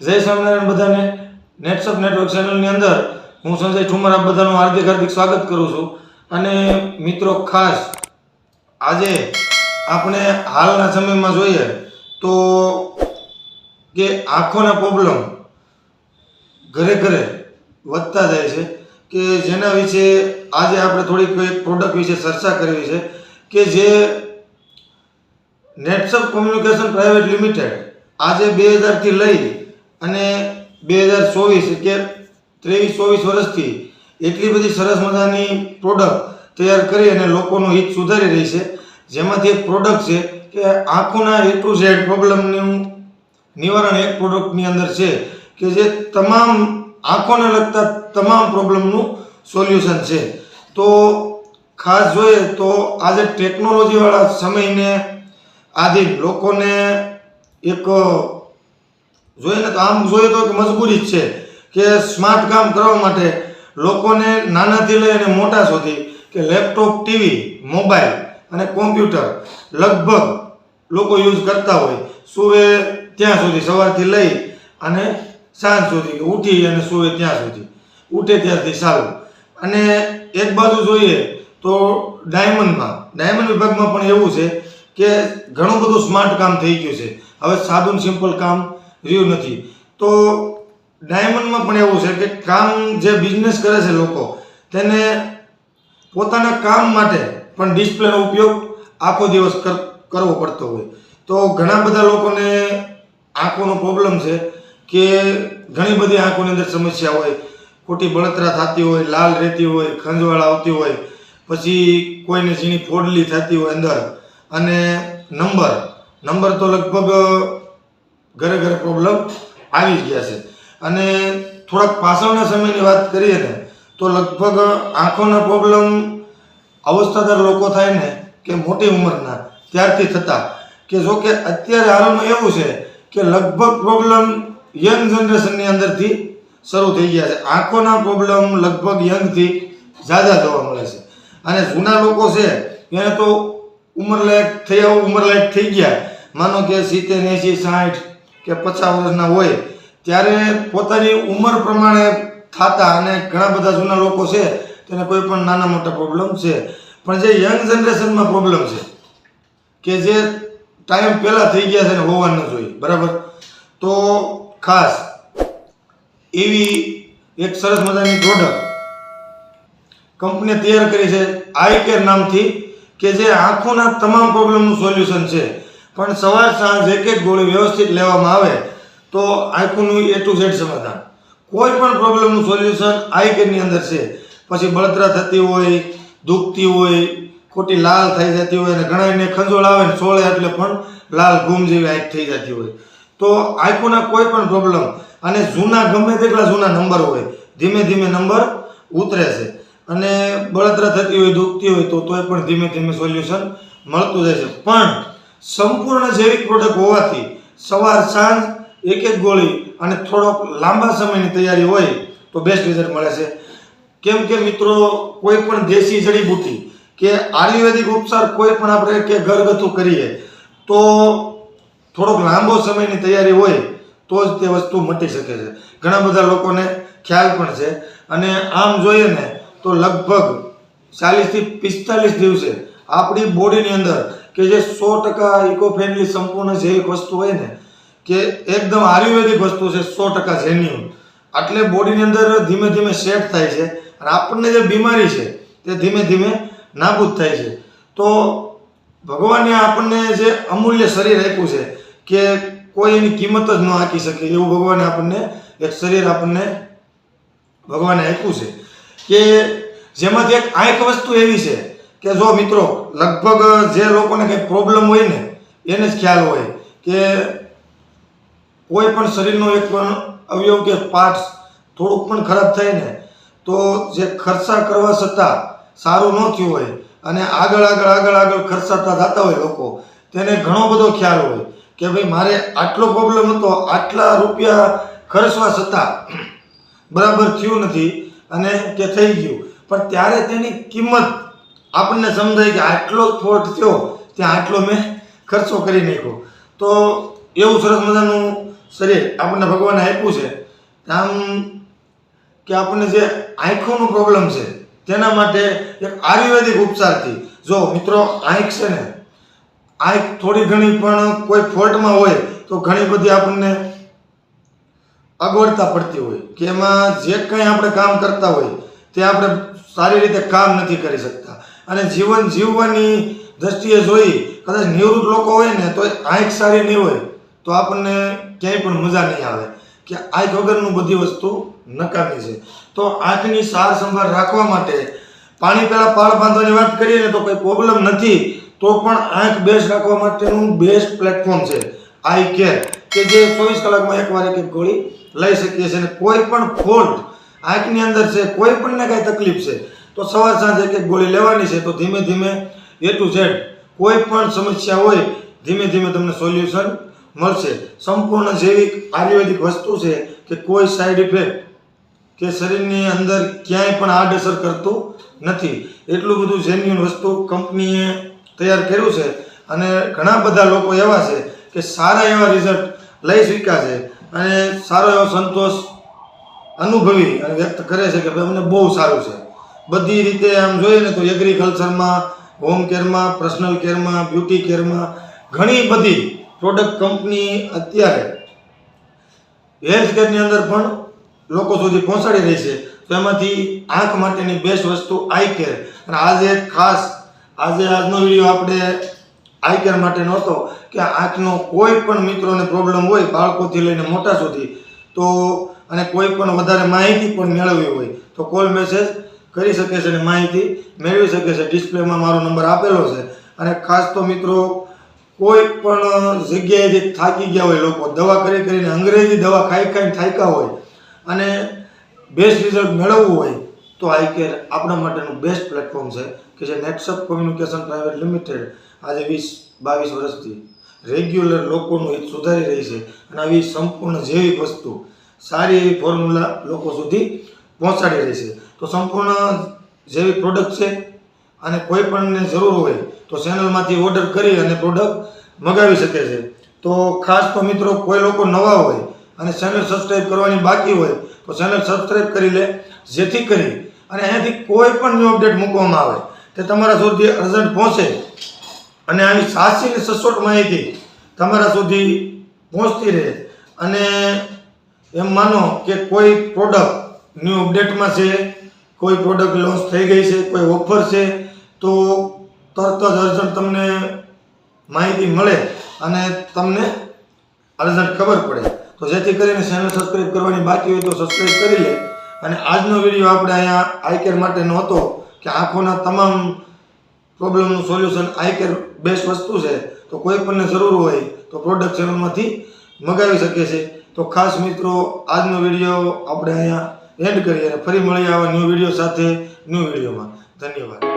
જય સ્વામિનારાયણ બધાને. નેટસપ નેટવર્ક ચેનલની અંદર હું સંજય ઠુમર આપ બધાનું હાર્દિક સ્વાગત કરું છું. અને મિત્રો, ખાસ આજે આપણે હાલના સમયમાં જોઈએ તો કે આંખોના પ્રોબ્લેમ ઘરે ઘરે વધતા જાય છે, કે જેના વિશે આજે આપણે થોડીક એક પ્રોડક્ટ વિશે ચર્ચા કરવી છે કે જે નેટસપ કોમ્યુનિકેશન પ્રાઇવેટ લિમિટેડ આજે 2000થી લઈ અને 2024 કે 23-24 વર્ષથી એટલી બધી સરસ મજાની પ્રોડક્ટ તૈયાર કરી અને લોકોનું હિત સુધારી રહી છે. જેમાંથી એક પ્રોડક્ટ છે કે આંખોના A to Z પ્રોબ્લેમનું નિવારણ એક પ્રોડક્ટની અંદર છે કે જે તમામ આંખોને લગતા તમામ પ્રોબ્લેમનું સોલ્યુશન છે. તો ખાસ જોઈએ તો આજે ટેકનોલોજીવાળા સમયને આધીન લોકોને એક જોઈએ ને તો આમ જોઈએ તો મજબૂરી જ છે કે સ્માર્ટ કામ કરવા માટે લોકોને નાનાથી લઈ અને મોટા સુધી કે લેપટોપ, ટીવી, મોબાઈલ અને કોમ્પ્યુટર લગભગ લોકો યુઝ કરતા હોય. સૂવે ત્યાં સુધી, સવારથી લઈ અને સાંજ સુધી, કે ઉઠી અને સૂવે ત્યાં સુધી, ઉઠે ત્યારથી સારું. અને એક બાજુ જોઈએ તો ડાયમંડ વિભાગમાં પણ એવું છે કે ઘણું બધું સ્માર્ટ કામ થઈ ગયું છે. હવે સાદું સિમ્પલ કામ રહ્યું નથી. તો ડાયમંડમાં પણ એવું છે કે કામ જે બિઝનેસ કરે છે લોકો, તેને પોતાના કામ માટે પણ ડિસ્પ્લેનો ઉપયોગ આખો દિવસ કરવો પડતો હોય. તો ઘણા બધા લોકોને આંખોનો પ્રોબ્લેમ છે કે ઘણી બધી આંખોની અંદર સમસ્યા હોય, ખોટી બળતરા થતી હોય, લાલ રહેતી હોય, ખંજવાળ આવતી હોય, પછી કોઈને ઝીણી ફોડલી થતી હોય અંદર, અને નંબર તો લગભગ ઘરે ઘરે પ્રોબ્લેમ આવી જ ગયા છે. અને થોડાક પાછળના સમયની વાત કરીએ ને તો લગભગ આંખોના પ્રોબ્લેમ અવસ્થાદાર લોકો થાય ને કે મોટી ઉંમરના ત્યારથી થતા, કે જો કે અત્યારે હાલમાં એવું છે કે લગભગ પ્રોબ્લેમ યંગ જનરેશનની અંદરથી શરૂ થઈ ગયા છે. આંખોના પ્રોબ્લેમ લગભગ યંગથી ઝાઝા જોવા મળે છે. અને જૂના લોકો છે એને તો ઉંમરલાયક થઈ ગયા, માનો કે 70, 80, 60 કે 50 વર્ષના હોય ત્યારે પોતાની ઉંમર પ્રમાણે થતા, અને ઘણા બધા જૂના લોકો છે તેને કોઈ પણ નાના મોટા પ્રોબ્લેમ છે. પણ જે યંગ જનરેશનમાં પ્રોબ્લેમ છે કે જે ટાઈમ પહેલાં થઈ ગયા છે ને હોવા ન જોઈએ, બરાબર. તો ખાસ એવી એક સરસ મજાની પ્રોડક્ટ કંપનીએ તૈયાર કરી છે આઈ કેર નામથી, કે જે આંખોના તમામ પ્રોબ્લેમનું સોલ્યુશન છે. પણ સવાર સાંજ એક ગોળી વ્યવસ્થિત લેવામાં આવે તો આંખોનું A to Z સમાધાન, કોઈ પણ પ્રોબ્લેમનું સોલ્યુશન આઈ કેરની અંદર છે. પછી બળતરા થતી હોય, દુખતી હોય, ખોટી લાલ થઈ જતી હોય, અને ઘણાને ખંજોળ આવે ને સોળે એટલે પણ લાલ ઘૂમ જેવી આંખ થઈ જતી હોય. તો આંખોના કોઈ પણ પ્રોબ્લેમ, અને ગમે તેટલા જૂના નંબર હોય, ધીમે ધીમે નંબર ઉતરે છે. અને બળતરા થતી હોય, દુખતી હોય તોય પણ ધીમે ધીમે સોલ્યુશન મળતું જાય છે. પણ સંપૂર્ણ જૈવિક પ્રોડક્ટ હોવાથી સવાર સાંજ એક ગોળી અને થોડોક લાંબા સમયની તૈયારી હોય તો બેસ્ટ રિઝલ્ટ મળે છે. કેમ કે મિત્રો, કોઈ પણ દેશી જડીબુટ્ટી કે આયુર્વેદિક ઉપચાર કોઈ પણ આપણે કે ઘરગથ્થુ કરીએ તો થોડોક લાંબો સમયની તૈયારી હોય તો જ તે વસ્તુ મટી શકે છે. ઘણા બધા લોકોને ખ્યાલ પણ છે. અને આમ જોઈએ ને તો લગભગ 40 થી 45 દિવસે આપણી બોડીની અંદર કે જે 100% ઇકો ફ્રેન્ડલી સંપૂર્ણ જૈવિક વસ્તુ હોય ને, કે એકદમ આયુર્વેદિક વસ્તુ છે, 100% જેન્યુન, એટલે બોડીની અંદર ધીમે ધીમે સેટ થાય છે. અને આપણને જે બીમારી છે તે ધીમે ધીમે નાબૂદ થાય છે. તો ભગવાને આપણને જે અમૂલ્ય શરીર આપ્યું છે કે કોઈ એની કિંમત જ ન આંકી શકે એવું ભગવાને આપણને એક શરીર ભગવાને આપ્યું છે, કે જેમાંથી એક આંખ વસ્તુ એવી છે કે જો મિત્રો, લગભગ જે લોકોને કંઈ પ્રોબ્લેમ હોય ને એને જ ખ્યાલ હોય કે કોઈ પણ શરીરનો એક પણ અવયવ કે પાર્ટ્સ થોડુંક પણ ખરાબ થાય ને તો જે ખર્ચા કરવા છતાં સારું ન થયું હોય અને આગળ ખર્ચાતા થતા હોય લોકો, તેને ઘણો બધો ખ્યાલ હોય કે ભાઈ મારે આટલો પ્રોબ્લેમ હતો, આટલા રૂપિયા ખર્ચવા છતાં બરાબર થયું નથી અને કે થઈ ગયું. પણ ત્યારે તેની કિંમત આપણને સમજાય કે આટલો ફોલ્ટ થયો, ત્યાં આટલો મેં ખર્ચો કરી નાખ્યો. તો એવું સરસ મજાનું શરીર આપણને ભગવાને આપ્યું છે, આમ કે આપણને જે આંખોનો પ્રોબ્લેમ છે તેના માટે એક આયુર્વેદિક ઉપચારથી, જો મિત્રો આંખ છે ને, આંખ થોડી ઘણી પણ કોઈ ફોલ્ટમાં હોય તો ઘણી બધી આપણને અગવડતા પડતી હોય કે એમાં જે કંઈ આપણે કામ કરતા હોય તે આપણે સારી રીતે કામ નથી કરી શકતા, અને જીવન જીવવાની દ્રષ્ટિએ જોઈ કદાચ નિવૃત્ત લોકો હોય ને તો આંખ સારી નહીં હોય તો આપણને ક્યાંય પણ મજા નહીં આવે કે આંખ વગરનું બધી વસ્તુ નકામી છે. તો આંખની સાર સંભાળ રાખવા માટે પાણી પહેલાં પાળ બાંધવાની વાત કરીએ ને તો કોઈ પ્રોબ્લેમ નથી, તો પણ આંખ બેસ્ટ રાખવા માટેનું બેસ્ટ પ્લેટફોર્મ છે આઈ કેર, કે જે 24 કલાકમાં એકવાર એક ગોળી લઈ શકીએ છીએ. અને કોઈ પણ ફોલ્ટ આંખની અંદર છે, કોઈ પણને કાંઈ તકલીફ છે તો સવાર સાંજ એક ગોળી લેવાની છે, તો ધીમે ધીમે A to Z કોઈ પણ સમસ્યા હોય ધીમે ધીમે તમને સોલ્યુશન મળશે. સંપૂર્ણ જૈવિક આયુર્વેદિક વસ્તુ છે કે કોઈ સાઈડ ઇફેક્ટ કે શરીરની અંદર ક્યાંય પણ આડઅસર કરતું નથી. એટલું બધું જેન્યુઅન વસ્તુ કંપનીએ તૈયાર કર્યું છે, અને ઘણા બધા લોકો એવા છે કે સારા એવા રિઝલ્ટ લઈ શક્યા છે અને સારો એવો સંતોષ અનુભવી અને વ્યક્ત કરે છે કે ભાઈ અમને બહુ સારું છે. બધી રીતે આમ જોઈએ ને તો એગ્રીકલ્ચરમાં, હોમ કેરમાં, પર્સનલ કેરમાં, બ્યુટી કેરમાં ઘણી બધી પ્રોડક્ટ કંપની અત્યારે હેલ્થ કેરની અંદર પણ લોકો સુધી પહોંચાડી રહી છે. તો એમાંથી આંખ માટેની બેસ્ટ વસ્તુ આઈ કેર. અને આજે ખાસ આજનો વિડીયો આપણે આઈ કેર માટેનો હતો કે આંખનો કોઈ પણ મિત્રોને પ્રોબ્લેમ હોય, બાળકોથી લઈને મોટા સુધી, તો અને કોઈ પણ વધારે માહિતી પણ મેળવવી હોય તો કોલ મેસેજ કરી શકે છે અને માહિતી મેળવી શકે છે. ડિસ્પ્લેમાં મારો નંબર આપેલો છે. અને ખાસ તો મિત્રો કોઈ પણ જગ્યાએથી થાકી ગયા હોય લોકો, દવા કરીને અંગ્રેજી દવા ખાઈને થાક્યા હોય અને બેસ્ટ રિઝલ્ટ મેળવવું હોય તો આઈ કેર આપણા માટેનું બેસ્ટ પ્લેટફોર્મ છે કે જે નેટસપ કોમ્યુનિકેશન પ્રાઇવેટ લિમિટેડ આજે 20-22 વર્ષથી રેગ્યુલર લોકોનું હિત સુધારી રહી છે. અને આવી સંપૂર્ણ જૈવિક વસ્તુ સારી એવી ફોર્મ્યુલા લોકો સુધી પહોંચાડી રહી છે. તો સંપૂર્ણ જૈવિક પ્રોડક્ટ છે અને કોઈ પણને જરૂર હોય તો ચેનલમાંથી ઓર્ડર કરી અને પ્રોડક્ટ મગાવી શકે છે. તો ખાસ તો મિત્રો કોઈ લોકો નવા હોય અને ચેનલ સબસ્ક્રાઈબ કરવાની બાકી હોય તો ચેનલ સબસ્ક્રાઈબ કરી લે, જેથી કરી અને અહીંયાથી કોઈ પણ ન્યૂ અપડેટ મૂકવામાં આવે તે તમારા સુધી અર્જન્ટ પહોંચે અને આવી સાચી અને સચોટ માહિતી તમારા સુધી પહોંચતી રહે. અને એમ માનો કે કોઈ પ્રોડક્ટ ન્યૂ અપડેટમાં છે, કોઈ પ્રોડક્ટ લોન્ચ થઈ ગઈ છે, કોઈ ઓફર છે, તો તરત જ અર્જન્ટ તમને માહિતી મળે અને તમને અર્જન્ટ ખબર પડે. તો જેથી કરીને ચેનલ સબસ્ક્રાઈબ કરવાની બાકી હોય તો સબસ્ક્રાઈબ કરી લે. અને આજનો વિડીયો આપણે અહીંયા આઈ કેર માટેનો હતો કે આંખોના તમામ પ્રોબ્લેમનું સોલ્યુશન આઈ કેર બેસ્ટ વસ્તુ છે. તો કોઈ પણને જરૂર હોય તો પ્રોડક્ટ ચેનલમાંથી મગાવી શકે છે. તો ખાસ મિત્રો આજનો વિડીયો આપણે અહીંયા એન્ડ કરીએ અને ફરી મળીએ આવા ન્યૂ વિડીયો સાથે ન્યૂ વિડીયોમાં. ધન્યવાદ.